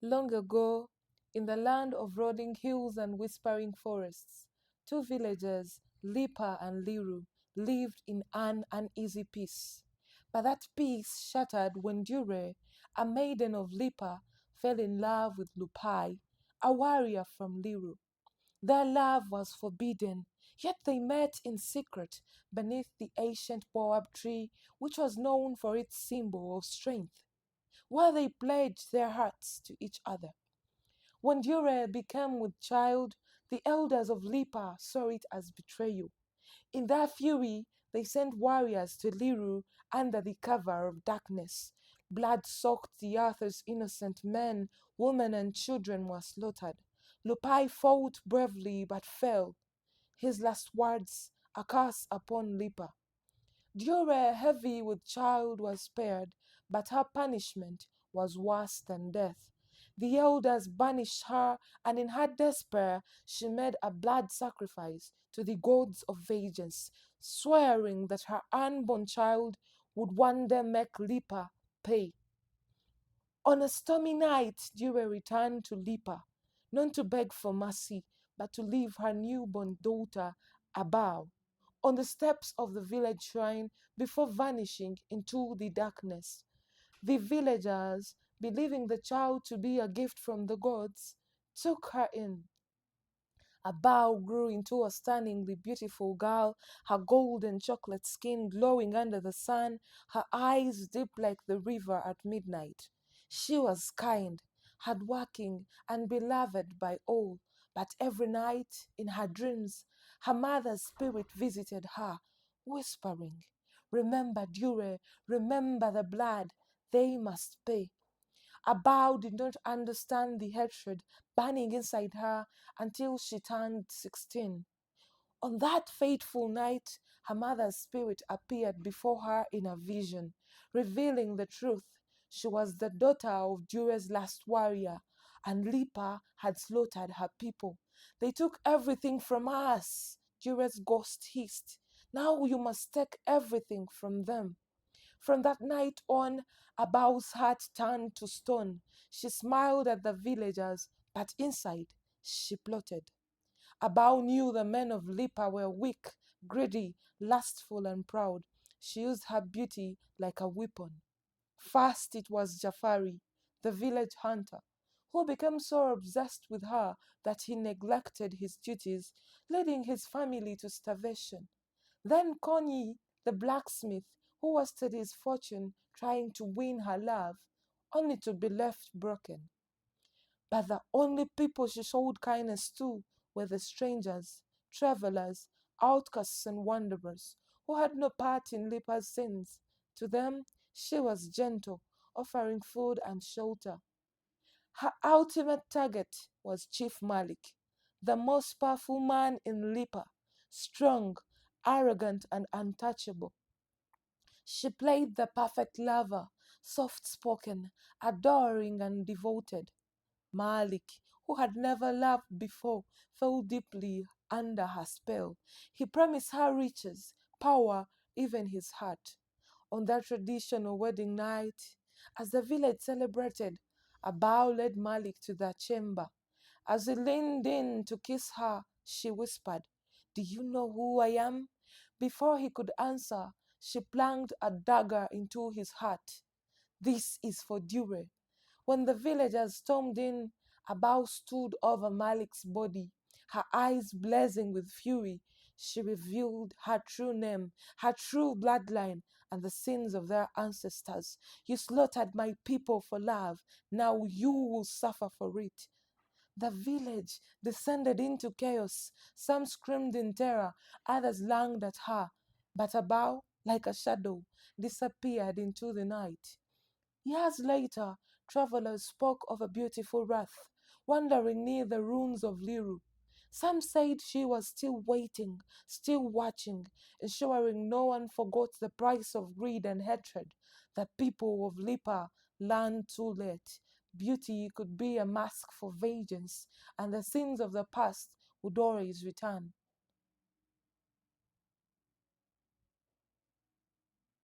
Long ago, in the land of rolling hills and whispering forests, two villagers, Lipa and Liru, lived in an uneasy peace. But that peace shattered when Dure, a maiden of Lipa, fell in love with Lupai, a warrior from Liru. Their love was forbidden, yet they met in secret beneath the ancient boab tree, which was known for its symbol of strength, where they pledged their hearts to each other. When Dure became with child, the elders of Lipa saw it as betrayal. In their fury, they sent warriors to Liru under the cover of darkness. Blood soaked the earth's innocent men, women, and children were slaughtered. Lupai fought bravely but fell. His last words, a curse upon Lipa. Dure, heavy with child, was spared, but her punishment was worse than death. The elders banished her, and in her despair, she made a blood sacrifice to the gods of vengeance, swearing that her unborn child would one day make Lipa pay. On a stormy night, Dure returned to Lipa, not to beg for mercy, but to leave her newborn daughter Abau on the steps of the village shrine before vanishing into the darkness. The villagers, believing the child to be a gift from the gods, took her in. Abau grew into a stunningly beautiful girl, her golden chocolate skin glowing under the sun, her eyes deep like the river at midnight. She was kind, hardworking, and beloved by all, but every night, in her dreams, her mother's spirit visited her, whispering, "Remember, Dure, remember the blood they must pay." Abau did not understand the hatred burning inside her until she turned 16. On that fateful night, her mother's spirit appeared before her in a vision, revealing the truth. She was the daughter of Dure's last warrior, and Lipa had slaughtered her people. "They took everything from us," Dure's ghost hissed. "Now you must take everything from them." From that night on, Abau's heart turned to stone. She smiled at the villagers, but inside she plotted. Abau knew the men of Lipa were weak, greedy, lustful, and proud. She used her beauty like a weapon. First it was Jafari, the village hunter, who became so obsessed with her that he neglected his duties, leading his family to starvation. Then Konyi, the blacksmith, who wasted his fortune trying to win her love, only to be left broken. But the only people she showed kindness to were the strangers, travelers, outcasts, and wanderers, who had no part in Lipa's sins. To them, she was gentle, offering food and shelter. Her ultimate target was Chief Malik, the most powerful man in Lipa, strong, arrogant, and untouchable. She played the perfect lover, soft-spoken, adoring, and devoted. Malik, who had never loved before, fell deeply under her spell. He promised her riches, power, even his heart. On that traditional wedding night, as the village celebrated, Abau led Malik to their chamber. As he leaned in to kiss her, she whispered, "Do you know who I am?" Before he could answer, she plunged a dagger into his heart. "This is for Dure." When the villagers stormed in, Abau stood over Malik's body, her eyes blazing with fury. She revealed her true name, her true bloodline, and the sins of their ancestors. "You slaughtered my people for love. Now you will suffer for it." The village descended into chaos. Some screamed in terror, others lunged at her. But Abau, like a shadow, disappeared into the night. Years later, travelers spoke of a beautiful wraith wandering near the ruins of Liru. Some said she was still waiting, still watching, ensuring no one forgot the price of greed and hatred. The people of Lipa learned too late. Beauty could be a mask for vengeance, and the sins of the past would always return.